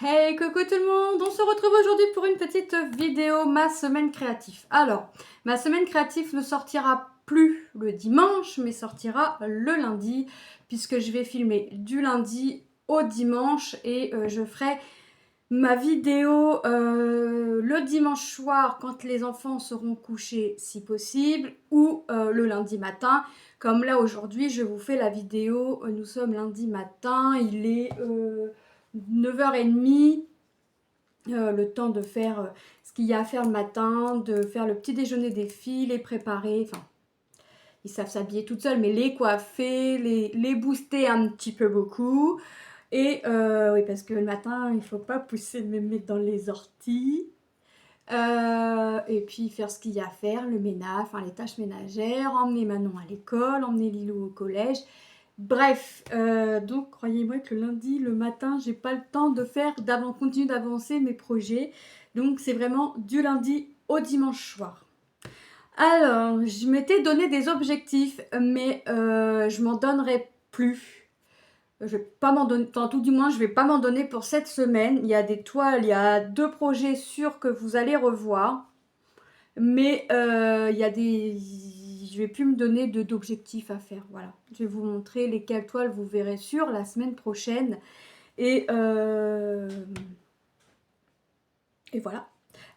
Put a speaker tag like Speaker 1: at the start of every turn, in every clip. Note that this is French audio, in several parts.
Speaker 1: Hey, coucou tout le monde! On se retrouve aujourd'hui pour une petite vidéo ma semaine créative. Alors, ma semaine créative ne sortira plus le dimanche, mais sortira le lundi, puisque je vais filmer du lundi au dimanche et je ferai ma vidéo le dimanche soir quand les enfants seront couchés si possible, ou le lundi matin. Comme là aujourd'hui, je vous fais la vidéo, nous sommes lundi matin, il est 9h30, le temps de faire ce qu'il y a à faire le matin, de faire le petit déjeuner des filles, les préparer, enfin, ils savent s'habiller toutes seules, mais les coiffer, les booster un petit peu beaucoup. Et oui, parce que le matin, il ne faut pas pousser mémé dans les orties. Et puis faire ce qu'il y a à faire, le ménage, enfin les tâches ménagères, emmener Manon à l'école, emmener Lilou au collège. Bref, donc croyez-moi que le lundi, le matin, j'ai pas le temps de continuer d'avancer mes projets. Donc c'est vraiment du lundi au dimanche soir. Alors, je m'étais donné des objectifs, mais je m'en donnerai plus. Je vais pas m'en donner, enfin tout du moins je vais pas m'en donner pour cette semaine. Il y a des toiles, il y a 2 projets sûrs que vous allez revoir. Mais il y a des... je vais plus me donner d'objectifs à faire, voilà. Je vais vous montrer lesquelles toiles vous verrez sur la semaine prochaine. Et voilà.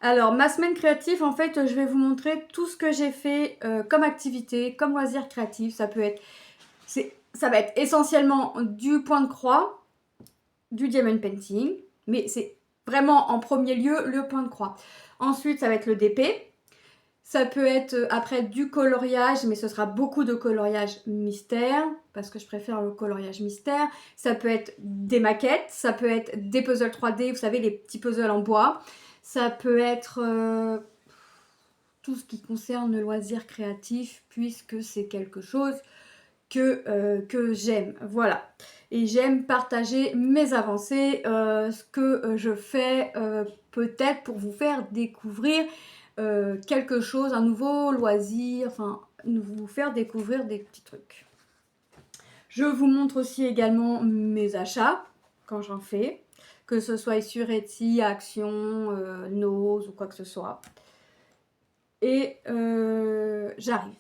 Speaker 1: Alors, ma semaine créative, en fait, je vais vous montrer tout ce que j'ai fait comme activité, comme loisir créatif. Ça peut être... ça va être essentiellement du point de croix, du diamond painting, mais c'est vraiment en premier lieu le point de croix. Ensuite, ça va être le DP. Ça peut être après du coloriage, mais ce sera beaucoup de coloriage mystère, parce que je préfère le coloriage mystère. Ça peut être des maquettes, ça peut être des puzzles 3D, vous savez, les petits puzzles en bois. Ça peut être tout ce qui concerne le loisir créatif, puisque c'est quelque chose que j'aime. Voilà. Et j'aime partager mes avancées, ce que je fais peut-être pour vous faire découvrir quelque chose, un nouveau loisir, enfin, vous faire découvrir des petits trucs. Je vous montre aussi également mes achats, quand j'en fais, que ce soit sur Etsy, Action, Nose ou quoi que ce soit. Et j'arrive.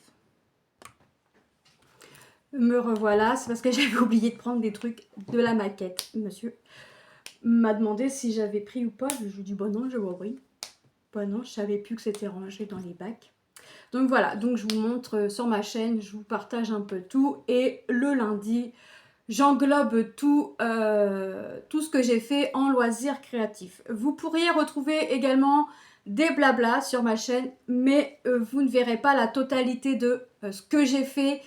Speaker 1: Me revoilà, c'est parce que j'avais oublié de prendre des trucs de la maquette. Monsieur m'a demandé si j'avais pris ou pas, je lui ai dit bah non, je vois oui. Bah non, je savais plus que c'était rangé dans les bacs. Donc voilà, donc je vous montre sur ma chaîne, je vous partage un peu tout. Et le lundi, j'englobe tout, tout ce que j'ai fait en loisirs créatifs. Vous pourriez retrouver également des blablas sur ma chaîne, mais vous ne verrez pas la totalité de ce que j'ai fait.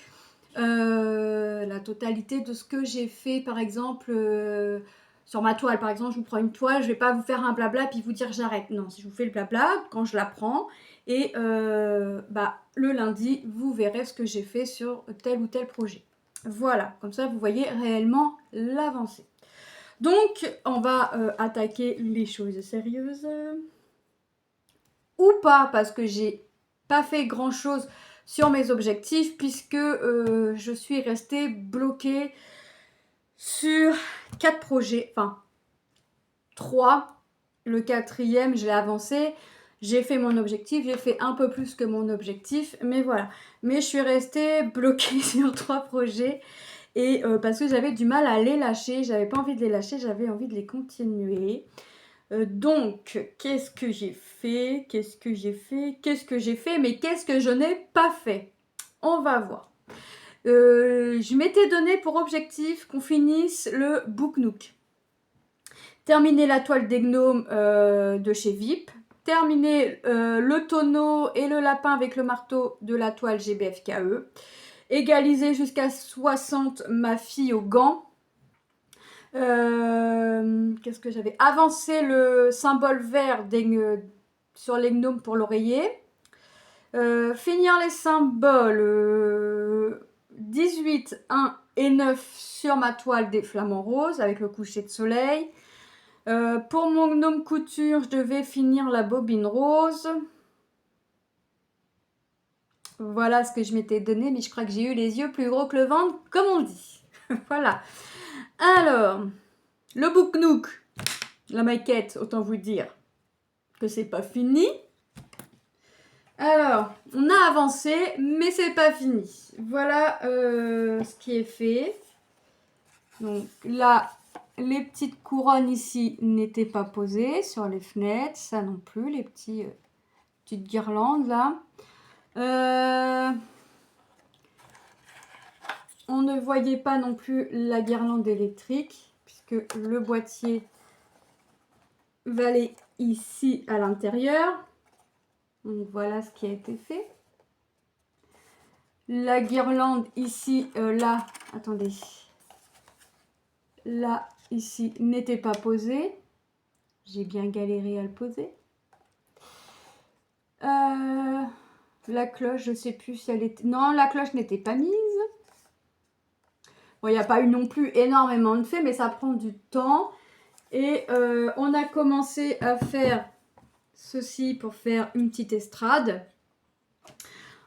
Speaker 1: Par exemple, sur ma toile. Par exemple, je vous prends une toile, je ne vais pas vous faire un blabla puis vous dire j'arrête. Non, si je vous fais le blabla, quand je la prends, et le lundi, vous verrez ce que j'ai fait sur tel ou tel projet. Voilà, comme ça, vous voyez réellement l'avancée. Donc, on va attaquer les choses sérieuses. Ou pas, parce que j'ai pas fait grand-chose sur mes objectifs, puisque je suis restée bloquée sur 4 projets, enfin 3. Le 4e, je l'ai avancé. J'ai fait mon objectif, j'ai fait un peu plus que mon objectif, mais voilà. Mais je suis restée bloquée sur 3 projets, et parce que j'avais du mal à les lâcher, j'avais pas envie de les lâcher, j'avais envie de les continuer. Donc, qu'est-ce que j'ai fait? Qu'est-ce que j'ai fait? Qu'est-ce que j'ai fait? Mais qu'est-ce que je n'ai pas fait? On va voir. Je m'étais donné pour objectif qu'on finisse le Book Nook. Terminer la toile des gnomes de chez VIP. Terminer le tonneau et le lapin avec le marteau de la toile GBFKE. Égaliser jusqu'à 60 ma fille aux gants. Qu'est-ce que j'avais? Avancer le symbole vert sur les gnomes pour l'oreiller. Finir les symboles 18, 1 et 9 sur ma toile des flamants roses avec le coucher de soleil. Pour mon gnome couture, je devais finir la bobine rose. Voilà ce que je m'étais donné, mais je crois que j'ai eu les yeux plus gros que le ventre, comme on dit. Voilà. Alors, le Book Nook, la maquette, autant vous dire que c'est pas fini. Alors, on a avancé, mais c'est pas fini. Voilà ce qui est fait. Donc là, les petites couronnes ici n'étaient pas posées sur les fenêtres, ça non plus, les petites guirlandes là. On ne voyait pas non plus la guirlande électrique, puisque le boîtier va aller ici à l'intérieur. Donc voilà ce qui a été fait. La guirlande ici, là, attendez, là, ici, n'était pas posée. J'ai bien galéré à le poser. La cloche, je ne sais plus si elle était... Non, la cloche n'était pas mise. Bon, il n'y a pas eu non plus énormément de faits, mais ça prend du temps. Et on a commencé à faire ceci pour faire une petite estrade.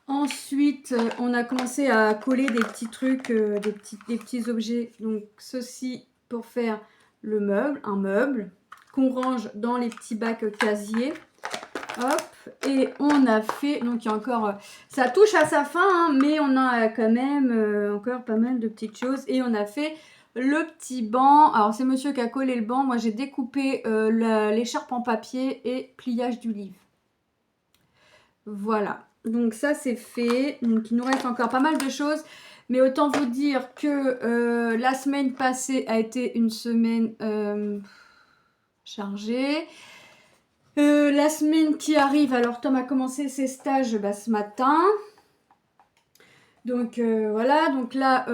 Speaker 1: Ensuite, on a commencé à coller des petits trucs, des petits objets. Donc, ceci pour faire le meuble, un meuble qu'on range dans les petits bacs casiers. Hop, et on a fait, donc il y a encore, ça touche à sa fin, hein, mais on a quand même encore pas mal de petites choses. Et on a fait le petit banc. Alors, c'est monsieur qui a collé le banc. Moi, j'ai découpé l'écharpe en papier et pliage du livre. Voilà. Donc ça c'est fait, donc il nous reste encore pas mal de choses, mais autant vous dire que la semaine passée a été une semaine chargée. La semaine qui arrive, alors Tom a commencé ses stages ce matin. Donc voilà, donc là,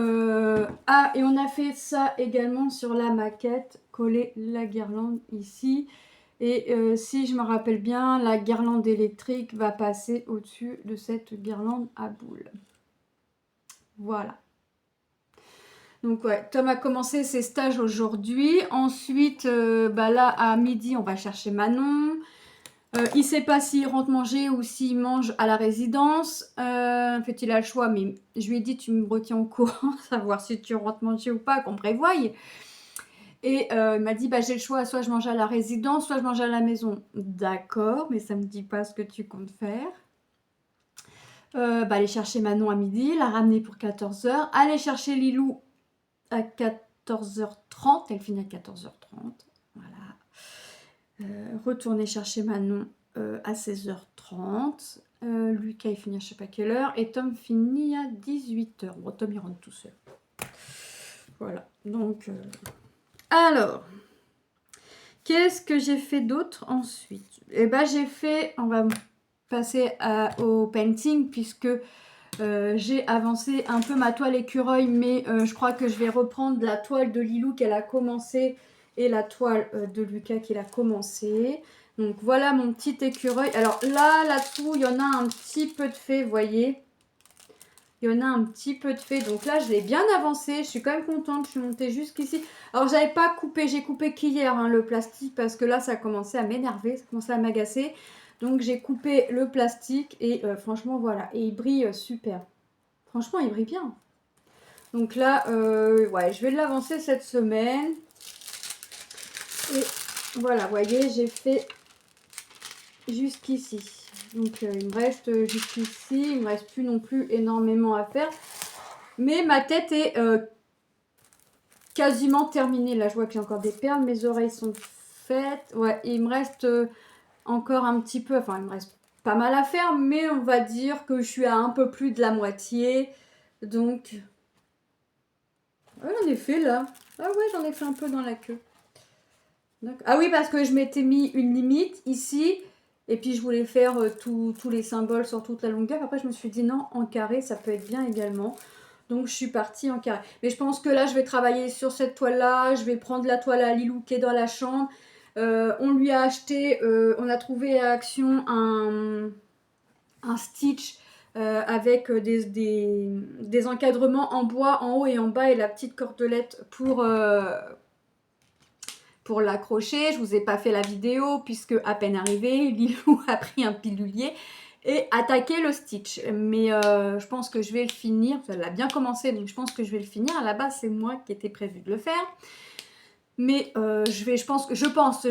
Speaker 1: et on a fait ça également sur la maquette, coller la guirlande ici. Et si je me rappelle bien, la guirlande électrique va passer au-dessus de cette guirlande à boules. Voilà. Donc ouais, Tom a commencé ses stages aujourd'hui. Ensuite, là à midi, on va chercher Manon. Il ne sait pas s'il rentre manger ou s'il mange à la résidence. En fait, il a le choix, mais je lui ai dit, tu me retiens au courant, savoir si tu rentres manger ou pas, qu'on prévoie. Et il m'a dit, j'ai le choix, soit je mange à la résidence, soit je mange à la maison. D'accord, mais ça ne me dit pas ce que tu comptes faire. Aller chercher Manon à midi, la ramener pour 14 h. Aller chercher Lilou à 14 h 30. Elle finit à 14 h 30. Voilà. Retourner chercher Manon à 16 h 30. Lucas, il finit à je ne sais pas quelle heure. Et Tom finit à 18 h. Bon, Tom, il rentre tout seul. Voilà. Donc... Alors, qu'est-ce que j'ai fait d'autre ensuite? J'ai fait, on va passer au painting puisque j'ai avancé un peu ma toile écureuil, mais je crois que je vais reprendre la toile de Lilou qu'elle a commencé et la toile de Lucas qu'il a commencé. Donc voilà mon petit écureuil. Alors là-dessous, il y en a un petit peu de fait, vous voyez. Il y en a un petit peu de fait. Donc là, je l'ai bien avancé. Je suis quand même contente. Je suis montée jusqu'ici. Alors, j'avais pas coupé. J'ai coupé qu'hier le plastique parce que là, ça a commencé à m'énerver. Ça a commencé à m'agacer. Donc, j'ai coupé le plastique. Et franchement, voilà. Et il brille super. Franchement, il brille bien. Donc là, ouais, je vais l'avancer cette semaine. Et voilà, vous voyez, j'ai fait jusqu'ici. Donc il me reste jusqu'ici, il me reste plus non plus énormément à faire. Mais ma tête est quasiment terminée. Là, je vois que j'ai encore des perles, mes oreilles sont faites. Ouais, il me reste encore un petit peu, enfin il me reste pas mal à faire, mais on va dire que je suis à un peu plus de la moitié. Donc, ouais, j'en ai fait là. Ah ouais, j'en ai fait un peu dans la queue. Ah oui, parce que je m'étais mis une limite ici. Et puis je voulais faire tous les symboles sur toute la longueur. Après je me suis dit non, en carré ça peut être bien également. Donc je suis partie en carré. Mais je pense que là je vais travailler sur cette toile là. Je vais prendre la toile à Lilou qui est dans la chambre. On lui a acheté, on a trouvé à Action un Stitch avec des encadrements en bois en haut et en bas. Et la petite cordelette pour l'accrocher. Je vous ai pas fait la vidéo puisque à peine arrivé, Lilou a pris un pilulier et attaqué le Stitch. Mais je pense que je vais le finir. Elle a bien commencé, donc je pense que je vais le finir. À la base, c'est moi qui était prévu de le faire. Mais je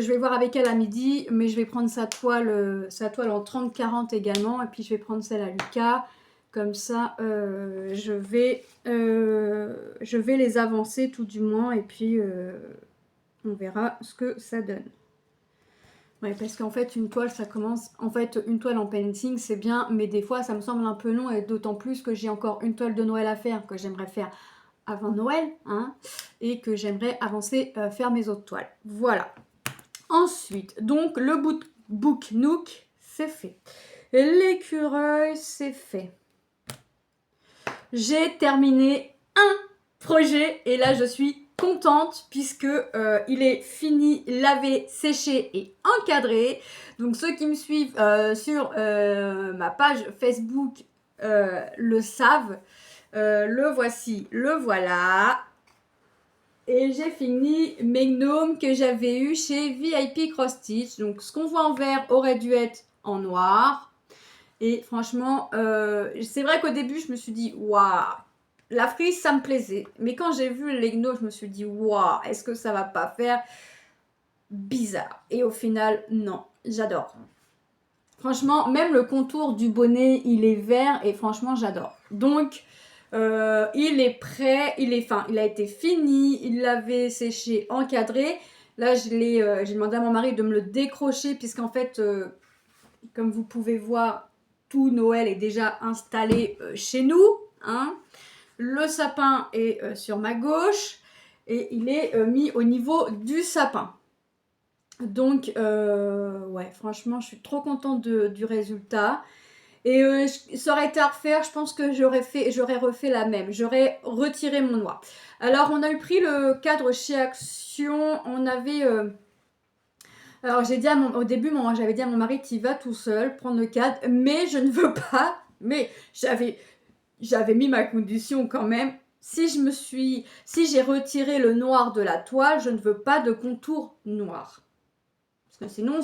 Speaker 1: vais voir avec elle à midi, mais je vais prendre sa toile en 30-40 également, et puis je vais prendre celle à Lucas. Comme ça, je vais les avancer tout du moins, et puis on verra ce que ça donne. Ouais, parce qu'en fait, une toile, ça commence... En fait, une toile en painting, c'est bien, mais des fois, ça me semble un peu long, et d'autant plus que j'ai encore une toile de Noël à faire, que j'aimerais faire avant Noël, hein, et que j'aimerais avancer, faire mes autres toiles. Voilà. Ensuite, donc, le book Nook, c'est fait. L'écureuil, c'est fait. J'ai terminé un projet, et là, je suis contente puisque il est fini, lavé, séché et encadré. Donc ceux qui me suivent sur ma page Facebook le savent. Le voici, le voilà. Et j'ai fini mes gnomes que j'avais eu chez VIP Cross Stitch. Donc ce qu'on voit en vert aurait dû être en noir. Et franchement, c'est vrai qu'au début je me suis dit waouh, la frise, ça me plaisait. Mais quand j'ai vu les gnos, je me suis dit, waouh, est-ce que ça va pas faire bizarre? Et au final, non, j'adore. Franchement, même le contour du bonnet, il est vert et franchement, j'adore. Donc, il est prêt, il a été fini, il l'avait séché, encadré. Là, j'ai demandé à mon mari de me le décrocher puisqu'en fait, comme vous pouvez voir, tout Noël est déjà installé chez nous, hein. Le sapin est sur ma gauche et il est mis au niveau du sapin. Donc, ouais, franchement, je suis trop contente du résultat. Et ça aurait été à refaire, je pense que j'aurais refait la même. J'aurais retiré mon noir. Alors, on a eu pris le cadre chez Action. On avait... alors, j'ai dit au début, j'avais dit à mon mari, tu vas tout seul, prendre le cadre. Mais je ne veux pas. Mais j'avais mis ma condition quand même. Si j'ai retiré le noir de la toile, je ne veux pas de contour noir. Parce que sinon,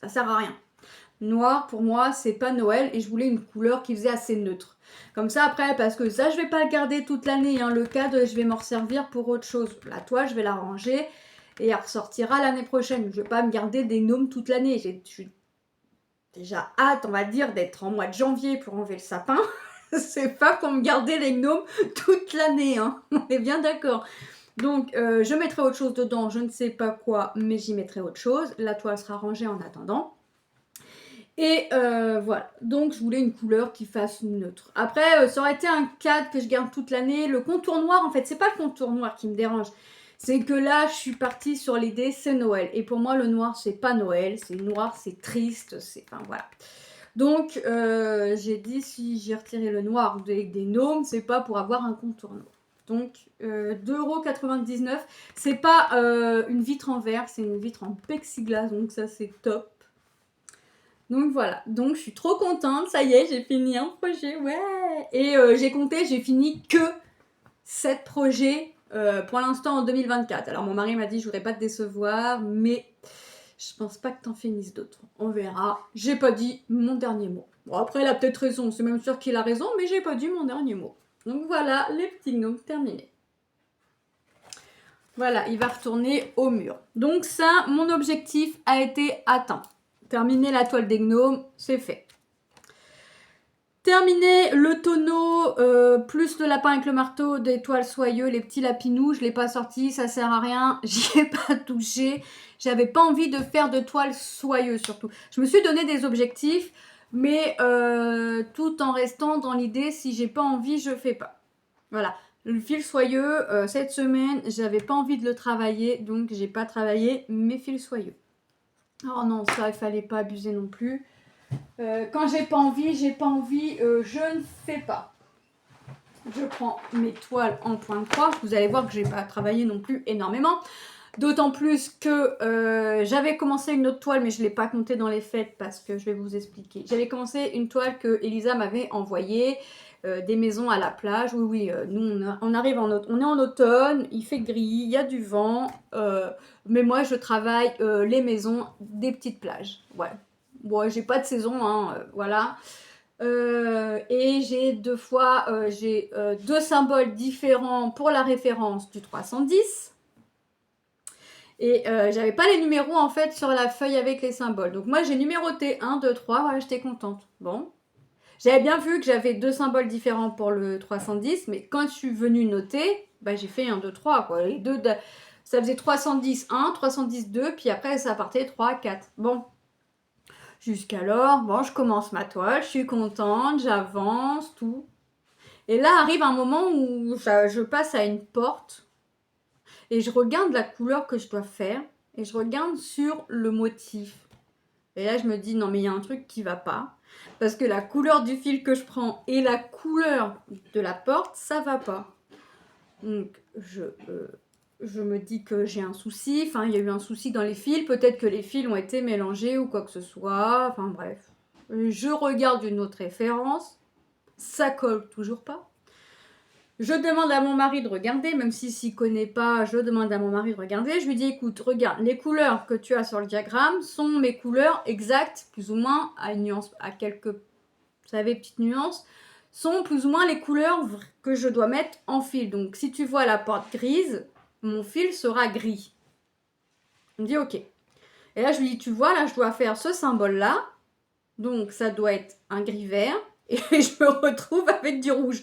Speaker 1: ça sert à rien. Noir, pour moi, c'est pas Noël et je voulais une couleur qui faisait assez neutre. Comme ça, après, parce que ça, je vais pas le garder toute l'année. Hein. Le cadre, je vais m'en servir pour autre chose. La toile, je vais la ranger et elle ressortira l'année prochaine. Je vais pas me garder des gnomes toute l'année. J'ai déjà hâte, on va dire, d'être en mois de janvier pour enlever le sapin. C'est pas pour me garder les gnomes toute l'année, hein. On est bien d'accord. Donc, je mettrai autre chose dedans, je ne sais pas quoi, mais j'y mettrai autre chose. La toile sera rangée en attendant. Et voilà, donc je voulais une couleur qui fasse neutre. Après, ça aurait été un cadre que je garde toute l'année. Le contour noir, en fait, c'est pas le contour noir qui me dérange. C'est que là, je suis partie sur l'idée, c'est Noël. Et pour moi, le noir, c'est pas Noël. C'est noir, c'est triste, c'est... Enfin, voilà. Donc, j'ai dit, si j'ai retiré le noir avec des gnomes, c'est pas pour avoir un contour noir. Donc, 2,99 €. C'est pas une vitre en verre, c'est une vitre en plexiglas, donc ça, c'est top. Donc, voilà. Donc, je suis trop contente. Ça y est, j'ai fini un projet, ouais. Et j'ai fini que 7 projets pour l'instant en 2024. Alors, mon mari m'a dit, je voudrais pas te décevoir, mais... je pense pas que t'en finisses d'autres. On verra. J'ai pas dit mon dernier mot. Bon, après, il a peut-être raison. C'est même sûr qu'il a raison, mais j'ai pas dit mon dernier mot. Donc voilà, les petits gnomes terminés. Voilà, il va retourner au mur. Donc ça, mon objectif a été atteint. Terminer la toile des gnomes, c'est fait. Terminer le tonneau, plus le lapin avec le marteau, des toiles soyeux, les petits lapinous, je ne l'ai pas sorti, ça sert à rien, j'y ai pas touché. J'avais pas envie de faire de toiles soyeuses surtout. Je me suis donné des objectifs, mais tout en restant dans l'idée, si j'ai pas envie, je fais pas. Voilà. Le fil soyeux, cette semaine, j'avais pas envie de le travailler, donc j'ai pas travaillé mes fils soyeux. Oh non, ça, il fallait pas abuser non plus. Quand j'ai pas envie, je ne fais pas. Je prends mes toiles en point de croix. Vous allez voir que j'ai pas travaillé non plus énormément. D'autant plus que j'avais commencé une autre toile, mais je ne l'ai pas comptée dans les fêtes parce que je vais vous expliquer. J'avais commencé une toile que Elisa m'avait envoyée, des maisons à la plage. Oui, nous on arrive on est en automne, il fait gris, il y a du vent, mais moi je travaille les maisons des petites plages. Ouais, bon, j'ai pas de saison, hein, voilà. Et j'ai deux symboles différents pour la référence du 310. Et j'avais pas les numéros en fait sur la feuille avec les symboles. Donc moi j'ai numéroté 1, 2, 3, voilà, j'étais contente. Bon. J'avais bien vu que j'avais 2 symboles différents pour le 310, mais quand je suis venue noter, bah, j'ai fait 1, 2, 3, quoi. Les deux, ça faisait 310, 1, 310, 2, puis après ça partait 3, 4. Bon. Jusqu'alors, bon, je commence ma toile, je suis contente, j'avance, tout. Et là arrive un moment où je passe à une porte et je regarde la couleur que je dois faire et je regarde sur le motif. Et là, je me dis, non, mais il y a un truc qui va pas. Parce que la couleur du fil que je prends et la couleur de la porte, ça va pas. Donc, je me dis que j'ai un souci. Enfin, il y a eu un souci dans les fils. Peut-être que les fils ont été mélangés ou quoi que ce soit. Enfin, bref. Je regarde une autre référence. Ça colle toujours pas. Je demande à mon mari de regarder, même s'il ne connaît pas, je demande à mon mari de regarder. Je lui dis, écoute, regarde, les couleurs que tu as sur le diagramme sont mes couleurs exactes, plus ou moins, à une nuance, à quelques, vous savez, petites nuances, sont plus ou moins les couleurs que je dois mettre en fil. Donc, si tu vois la porte grise, mon fil sera gris. Il me dit, ok. Et là, je lui dis, tu vois, là, je dois faire ce symbole-là. Donc, ça doit être un gris vert. Et je me retrouve avec du rouge.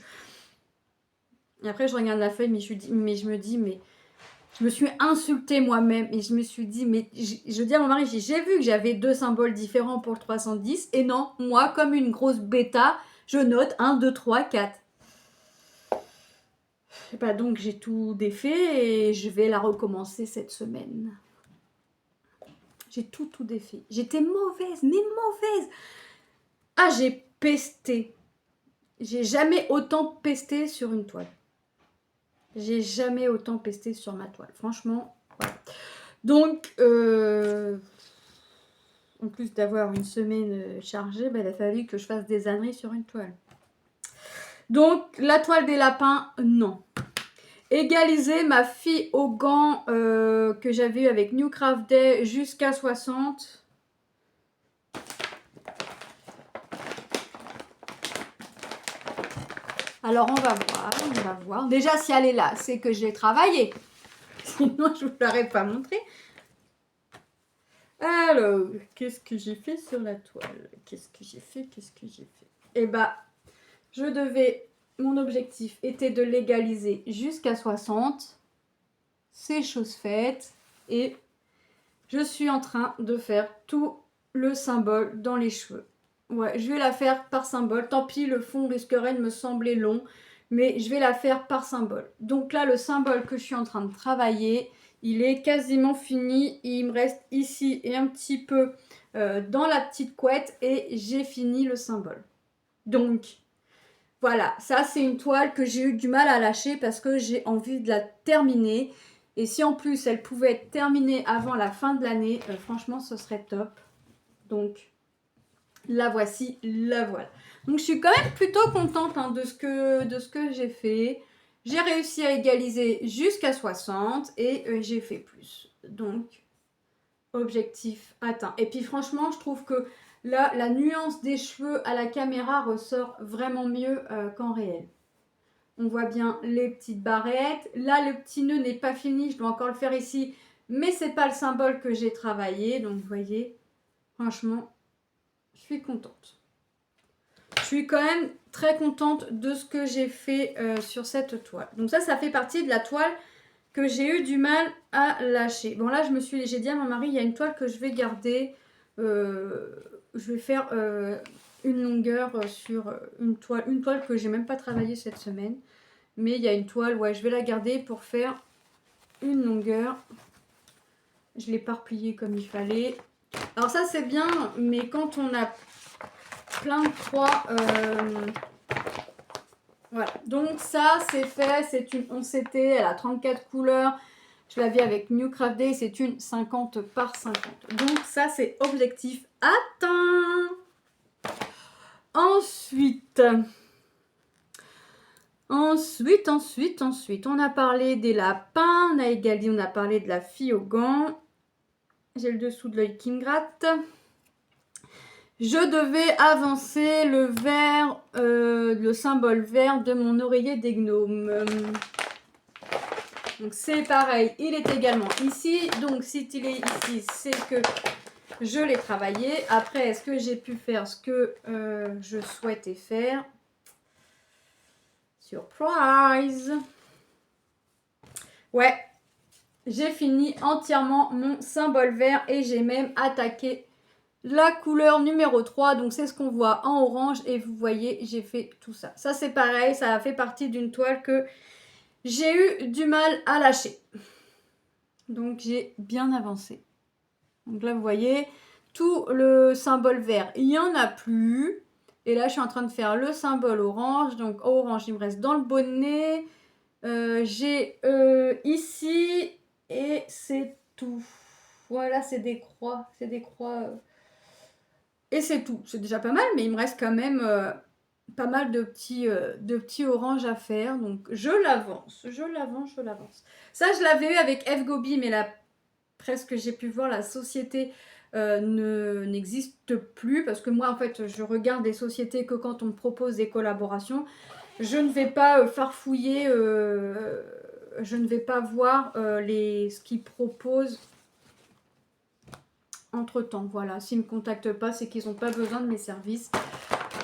Speaker 1: Et après, je regarde la feuille, mais je me dis, mais je me suis insultée moi-même. Et je me suis dit, mais je dis à mon mari, j'ai vu que j'avais 2 symboles différents pour le 310. Et non, moi, comme une grosse bêta, je note 1, 2, 3, 4. Et bah donc, j'ai tout défait et je vais la recommencer cette semaine. J'ai tout défait. J'étais mauvaise, mais mauvaise. Ah, j'ai pesté. J'ai jamais autant pesté sur une toile. J'ai jamais autant pesté sur ma toile. Franchement, voilà. Donc, en plus d'avoir une semaine chargée, bah, il a fallu que je fasse des âneries sur une toile. Donc, la toile des lapins, non. Égaliser ma fille aux gants que j'avais eu avec New Craft Day jusqu'à 60. Alors, on va voir. Déjà, si elle est là, c'est que je l'ai travaillée. Sinon, je ne vous l'aurais pas montré. Alors, qu'est-ce que j'ai fait sur la toile? Qu'est-ce que j'ai fait? Eh bah, mon objectif était de l'égaliser jusqu'à 60. C'est chose faite. Et je suis en train de faire tout le symbole dans les cheveux. Ouais, je vais la faire par symbole. Tant pis, le fond risquerait de me sembler long, mais je vais la faire par symbole. Donc là, le symbole que je suis en train de travailler, il est quasiment fini. Il me reste ici et un petit peu dans la petite couette et j'ai fini le symbole. Donc, voilà, ça c'est une toile que j'ai eu du mal à lâcher parce que j'ai envie de la terminer. Et si en plus elle pouvait être terminée avant la fin de l'année, franchement ce serait top. Donc la voici, la voilà. Donc je suis quand même plutôt contente de ce que j'ai fait. J'ai réussi à égaliser jusqu'à 60 et j'ai fait plus. Donc objectif atteint. Et puis franchement je trouve que là, la nuance des cheveux à la caméra ressort vraiment mieux qu'en réel. On voit bien les petites barrettes. Là, le petit nœud n'est pas fini. Je dois encore le faire ici. Mais c'est pas le symbole que j'ai travaillé. Donc, vous voyez, franchement, je suis contente. Je suis quand même très contente de ce que j'ai fait sur cette toile. Donc ça fait partie de la toile que j'ai eu du mal à lâcher. Bon, là, j'ai dit à mon mari, il y a une toile que je vais garder. Je vais faire une longueur sur une toile que j'ai même pas travaillée cette semaine. Mais il y a une toile, ouais, je vais la garder pour faire une longueur. Je l'ai pas repliée comme il fallait. Alors ça c'est bien, mais quand on a plein de croix, voilà. Donc ça c'est fait, c'est une 11CT, elle a 34 couleurs. Je l'avais avec New Craft Day, c'est une 50 par 50. Donc ça c'est objectif atteint. Ensuite, on a parlé des lapins, on a parlé de la fille aux gants. J'ai le dessous de l'œil qui me gratte. Je devais avancer le vert, le symbole vert de mon oreiller des gnomes. Donc c'est pareil, il est également ici. Donc s'il est ici, c'est que je l'ai travaillé. Après, est-ce que j'ai pu faire ce que je souhaitais faire? Surprise! Ouais, j'ai fini entièrement mon symbole vert et j'ai même attaqué la couleur numéro 3. Donc c'est ce qu'on voit en orange et vous voyez, j'ai fait tout ça. Ça c'est pareil, ça a fait partie d'une toile que j'ai eu du mal à lâcher. Donc j'ai bien avancé. Donc là vous voyez, tout le symbole vert, il n'y en a plus. Et là je suis en train de faire le symbole orange. Donc orange, il me reste dans le bonnet. J'ai ici et c'est tout. Voilà, c'est des croix. C'est des croix. Et c'est tout. C'est déjà pas mal, mais il me reste quand même pas mal de petits oranges à faire. Donc je l'avance, je l'avance, je l'avance. Ça, je l'avais eu avec F-Gobi, mais là, presque j'ai pu voir, la société n'existe plus. Parce que moi, en fait, je regarde des sociétés que quand on me propose des collaborations. Je ne vais pas farfouiller, je ne vais pas voir ce qu'ils proposent entre temps. Voilà, s'ils ne me contactent pas, c'est qu'ils n'ont pas besoin de mes services.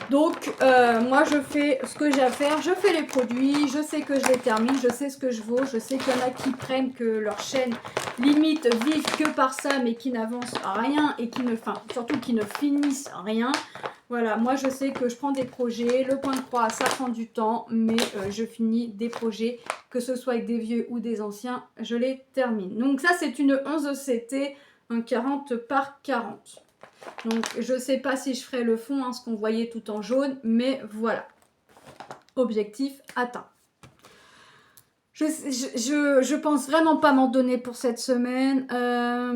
Speaker 1: Donc, moi, je fais ce que j'ai à faire. Je fais les produits, je sais que je les termine, je sais ce que je vaux. Je sais qu'il y en a qui prennent que leur chaîne limite vive que par ça, mais qui n'avancent rien et qui ne, enfin, surtout qui ne finissent rien. Voilà, moi je sais que je prends des projets, le point de croix ça prend du temps, mais je finis des projets, que ce soit avec des vieux ou des anciens, je les termine. Donc ça c'est une 11 CT, un 40 par 40. Donc je sais pas si je ferai le fond, hein, ce qu'on voyait tout en jaune, mais voilà. Objectif atteint. Je pense vraiment pas m'en donner pour cette semaine,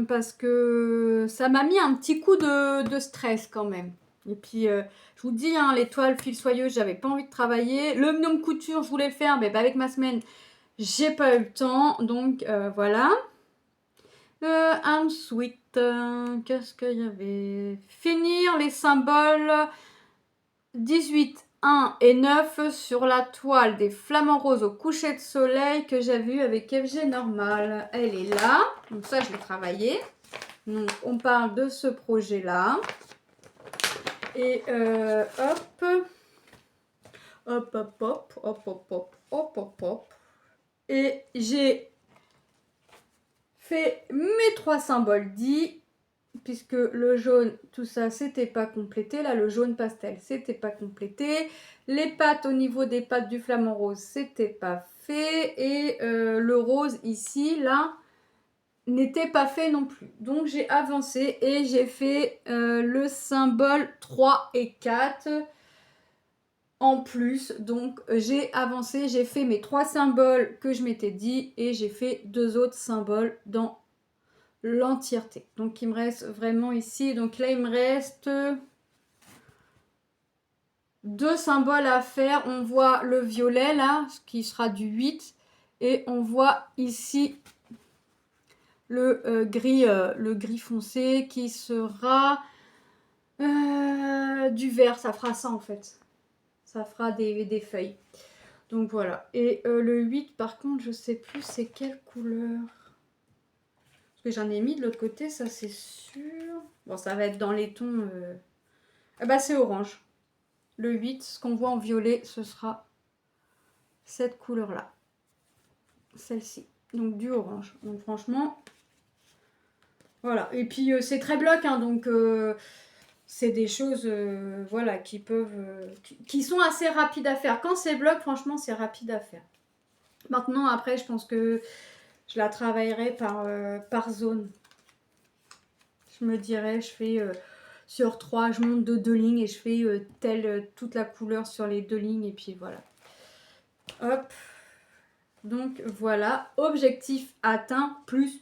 Speaker 1: parce que ça m'a mis un petit coup de stress quand même. Et puis, je vous dis, hein, les toiles fil soyeuses, j'avais pas envie de travailler. Le gnome couture, je voulais le faire, mais avec ma semaine, j'ai pas eu le temps. Donc, voilà. Ensuite, qu'est-ce qu'il y avait? Finir les symboles 18, 1 et 9 sur la toile des flamants roses au coucher de soleil que j'avais eu avec FG Normal. Elle est là. Donc ça, je l'ai travaillé. Donc, on parle de ce projet-là. Et hop. Hop, hop, hop, hop, hop, hop, hop, hop, hop. Et j'ai fait mes 3 symboles dits, puisque le jaune, tout ça, c'était pas complété. Là, le jaune pastel, c'était pas complété. Les pattes, au niveau des pattes du flamant rose, c'était pas fait. Et le rose ici, là, n'était pas fait non plus. Donc, j'ai avancé et j'ai fait le symbole 3 et 4 en plus. Donc, j'ai avancé, j'ai fait mes 3 symboles que je m'étais dit et j'ai fait 2 autres symboles dans l'entièreté. Donc, il me reste vraiment ici. Donc là, il me reste 2 symboles à faire. On voit le violet là, ce qui sera du 8. Et on voit ici le gris foncé qui sera du vert. Ça fera ça en fait. Ça fera des feuilles. Donc voilà. Et le 8 par contre, je sais plus c'est quelle couleur. Parce que j'en ai mis de l'autre côté, ça c'est sûr. Bon, ça va être dans les tons... Ah bah c'est orange. Le 8, ce qu'on voit en violet, ce sera cette couleur-là. Celle-ci. Donc du orange. Donc franchement, voilà. Et puis c'est très bloc, hein, donc c'est des choses voilà, qui peuvent... qui sont assez rapides à faire. Quand c'est bloc, franchement, c'est rapide à faire. Maintenant, après, je pense que je la travaillerai par zone. Je me dirais, je fais... sur 3, je monte de 2 lignes et je fais toute la couleur sur les 2 lignes et puis voilà. Hop. Donc voilà, objectif atteint, plus,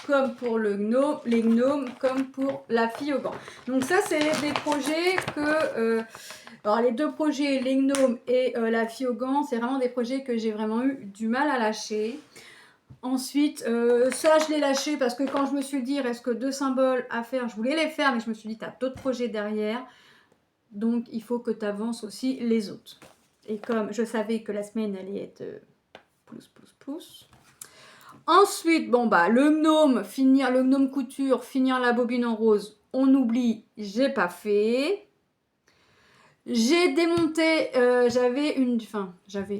Speaker 1: comme pour le gnome, les gnomes, comme pour la fille au gant. Donc ça, c'est des projets que... alors les 2 projets, les gnomes et la fille au gant, c'est vraiment des projets que j'ai vraiment eu du mal à lâcher. Ensuite, ça, je l'ai lâché parce que quand je me suis dit, il reste que 2 symboles à faire, je voulais les faire, mais je me suis dit, tu as d'autres projets derrière. Donc, il faut que tu avances aussi les autres. Et comme je savais que la semaine allait être plus. Ensuite, bon bah le gnome, finir le gnome couture, finir la bobine en rose, on oublie, j'ai pas fait. J'ai démonté,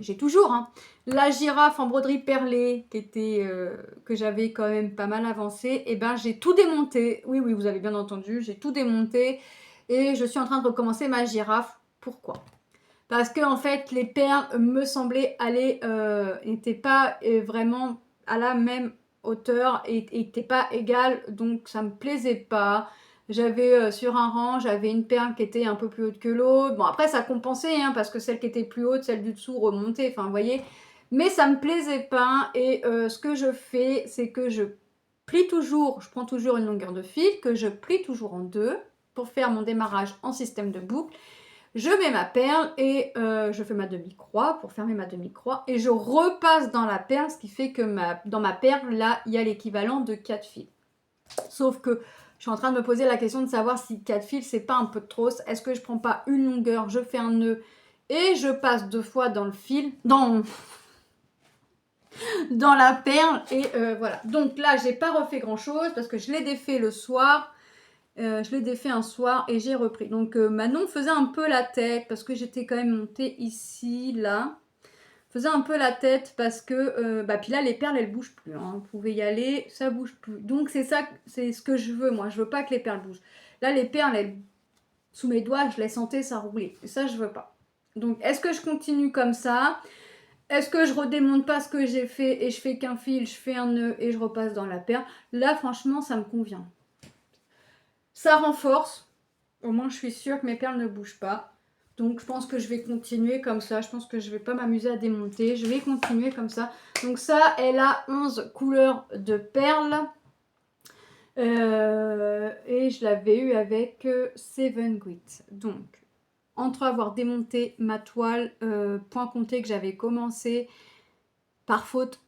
Speaker 1: j'ai toujours hein, la girafe en broderie perlée qui était, que j'avais quand même pas mal avancé. Et ben j'ai tout démonté. Oui, oui, vous avez bien entendu, j'ai tout démonté et je suis en train de recommencer ma girafe. Pourquoi? Parce que en fait, les perles me semblaient aller, n'étaient pas vraiment à la même hauteur et n'étaient pas égales, donc ça me plaisait pas. J'avais sur un rang, j'avais une perle qui était un peu plus haute que l'autre. Bon, après, ça compensait, hein, parce que celle qui était plus haute, celle du dessous remontait, enfin, vous voyez. Mais ça me plaisait pas, et ce que je fais, c'est que je plie toujours, je prends toujours une longueur de fil, que je plie toujours en deux pour faire mon démarrage en système de boucle. Je mets ma perle et je fais ma demi-croix pour fermer ma demi-croix et je repasse dans la perle, ce qui fait que dans ma perle, là, il y a l'équivalent de 4 fils. Sauf que je suis en train de me poser la question de savoir si 4 fils, c'est pas un peu trop. Est-ce que je prends pas une longueur, je fais un nœud et je passe 2 fois dans le fil, dans la perle et voilà. Donc là, j'ai pas refait grand-chose parce que je l'ai défait le soir. Je l'ai défait un soir et j'ai repris. Donc Manon faisait un peu la tête parce que j'étais quand même montée ici, là. Faisait un peu la tête parce que... puis là, les perles, elles bougent plus. Hein. Vous pouvez y aller, ça bouge plus. Donc c'est ça, c'est ce que je veux, moi. Je veux pas que les perles bougent. Là, les perles, elles, sous mes doigts, je les sentais, ça roulait. Et ça, je veux pas. Donc, est-ce que je continue comme ça? Est-ce que je redémonte pas ce que j'ai fait et je fais qu'un fil, je fais un nœud et je repasse dans la perle? Là, franchement, ça me convient. Ça renforce. Au moins, je suis sûre que mes perles ne bougent pas. Donc, je pense que je vais continuer comme ça. Je pense que je ne vais pas m'amuser à démonter. Je vais continuer comme ça. Donc ça, elle a 11 couleurs de perles. Et je l'avais eu avec Seven Grit. Donc, entre avoir démonté ma toile, point compté que j'avais commencé par faute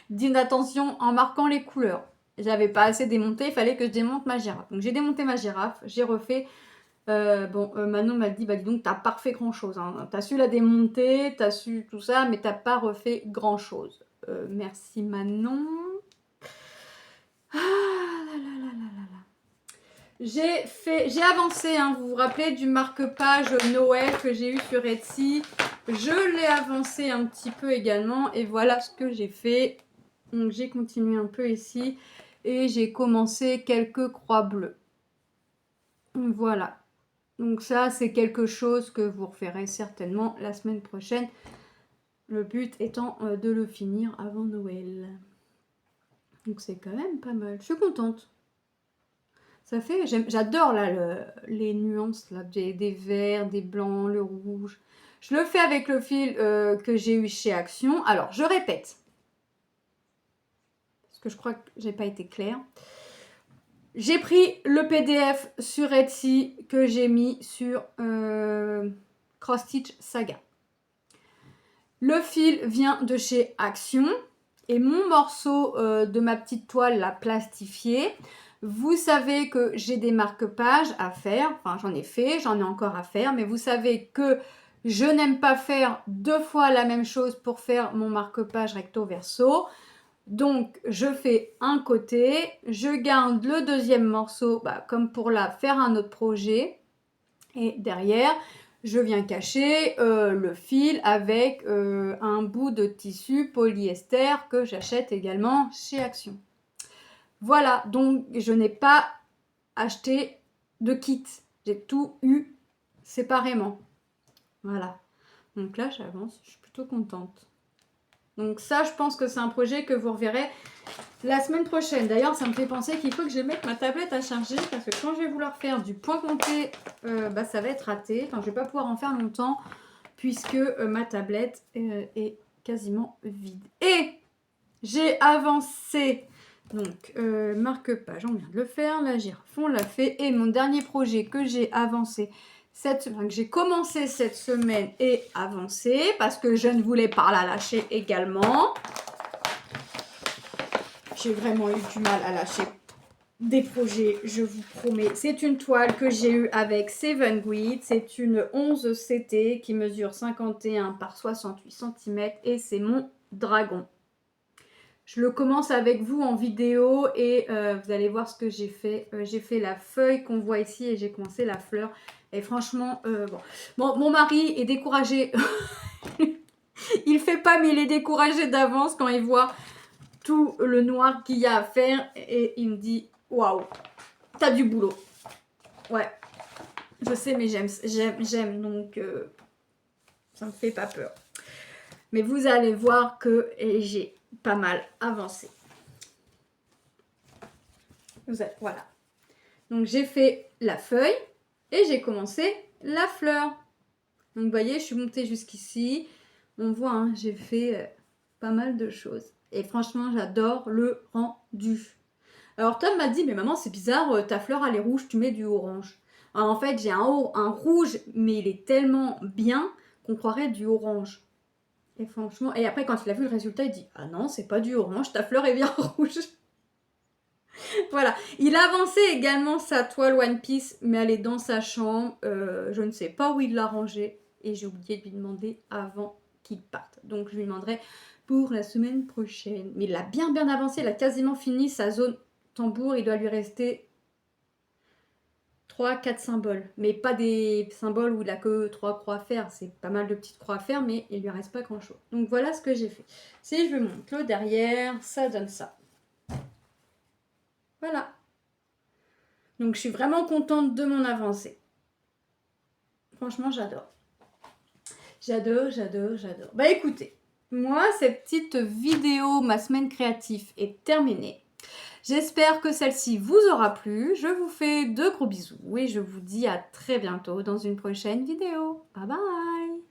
Speaker 1: d'inattention en marquant les couleurs. J'avais pas assez démonté, il fallait que je démonte ma girafe. Donc j'ai démonté ma girafe, j'ai refait. Manon m'a dit, bah dis donc, t'as pas refait grand chose. Hein. T'as su la démonter, t'as su tout ça, mais t'as pas refait grand chose. Merci Manon. Ah là là là là là là. J'ai avancé, hein, vous vous rappelez du marque-page Noël que j'ai eu sur Etsy. Je l'ai avancé un petit peu également et voilà ce que j'ai fait. Donc j'ai continué un peu ici et j'ai commencé quelques croix bleues. Voilà. Donc ça, c'est quelque chose que vous referez certainement la semaine prochaine. Le but étant de le finir avant Noël. Donc c'est quand même pas mal. Je suis contente. Ça fait... J'adore là les nuances là, des verts, des blancs, le rouge. Je le fais avec le fil que j'ai eu chez Action. Alors, je répète. Parce que je crois que j'ai pas été claire. J'ai pris le PDF sur Etsy que j'ai mis sur Cross Stitch Saga. Le fil vient de chez Action et mon morceau de ma petite toile la plastifiée. Vous savez que j'ai des marque-pages à faire. Enfin, j'en ai fait, j'en ai encore à faire. Mais vous savez que je n'aime pas faire 2 fois la même chose pour faire mon marque-page recto-verso. Donc, je fais un côté, je garde le deuxième morceau, comme pour faire un autre projet. Et derrière, je viens cacher le fil avec un bout de tissu polyester que j'achète également chez Action. Voilà, donc je n'ai pas acheté de kit. J'ai tout eu séparément. Voilà. Donc là, j'avance, je suis plutôt contente. Donc ça, je pense que c'est un projet que vous reverrez la semaine prochaine. D'ailleurs, ça me fait penser qu'il faut que je mette ma tablette à charger parce que quand je vais vouloir faire du point compté, ça va être raté. Enfin, je ne vais pas pouvoir en faire longtemps puisque ma tablette est quasiment vide. Et j'ai avancé, donc marque-page, on vient de le faire, la girafe, on l'a fait. Et mon dernier projet que j'ai avancé que j'ai commencé cette semaine et avancé parce que je ne voulais pas la lâcher également. J'ai vraiment eu du mal à lâcher des projets, je vous promets. C'est une toile que j'ai eue avec Seven Grit. C'est une 11 CT qui mesure 51 par 68 cm et c'est mon dragon. je le commence avec vous en vidéo et vous allez voir ce que j'ai fait. J'ai fait la feuille qu'on voit ici et j'ai commencé la fleur. Et franchement, bon, mon mari est découragé. Il fait pas, mais il est découragé d'avance quand il voit tout le noir qu'il y a à faire. Et il me dit, waouh, t'as du boulot. Ouais, je sais, mais j'aime, donc ça me fait pas peur. Mais vous allez voir que j'ai pas mal avancé. Voilà. Donc j'ai fait la feuille et j'ai commencé la fleur. Donc vous voyez, je suis montée jusqu'ici. On voit, hein, j'ai fait pas mal de choses. Et franchement, j'adore le rendu. Alors Tom m'a dit, mais maman, c'est bizarre, ta fleur elle est rouge, tu mets du orange. Alors, en fait, j'ai un rouge, mais il est tellement bien qu'on croirait du orange. Et franchement, et après quand il a vu le résultat, il dit, ah non, c'est pas du orange, ta fleur est bien rouge. Voilà, il a avancé également sa toile One Piece, mais elle est dans sa chambre. Je ne sais pas où il l'a rangée et j'ai oublié de lui demander avant qu'il parte. Donc je lui demanderai pour la semaine prochaine. Mais il a bien avancé, il a quasiment fini sa zone tambour. Il doit lui rester 3-4 symboles, mais pas des symboles où il a que 3 croix à faire. C'est pas mal de petites croix à faire, mais il lui reste pas grand chose. Donc voilà ce que j'ai fait. Si je vous montre le derrière, ça donne ça. Voilà. Donc je suis vraiment contente de mon avancée. Franchement, j'adore. J'adore. Bah écoutez, moi, cette petite vidéo, ma semaine créative est terminée. J'espère que celle-ci vous aura plu. Je vous fais de gros bisous et je vous dis à très bientôt dans une prochaine vidéo. Bye bye!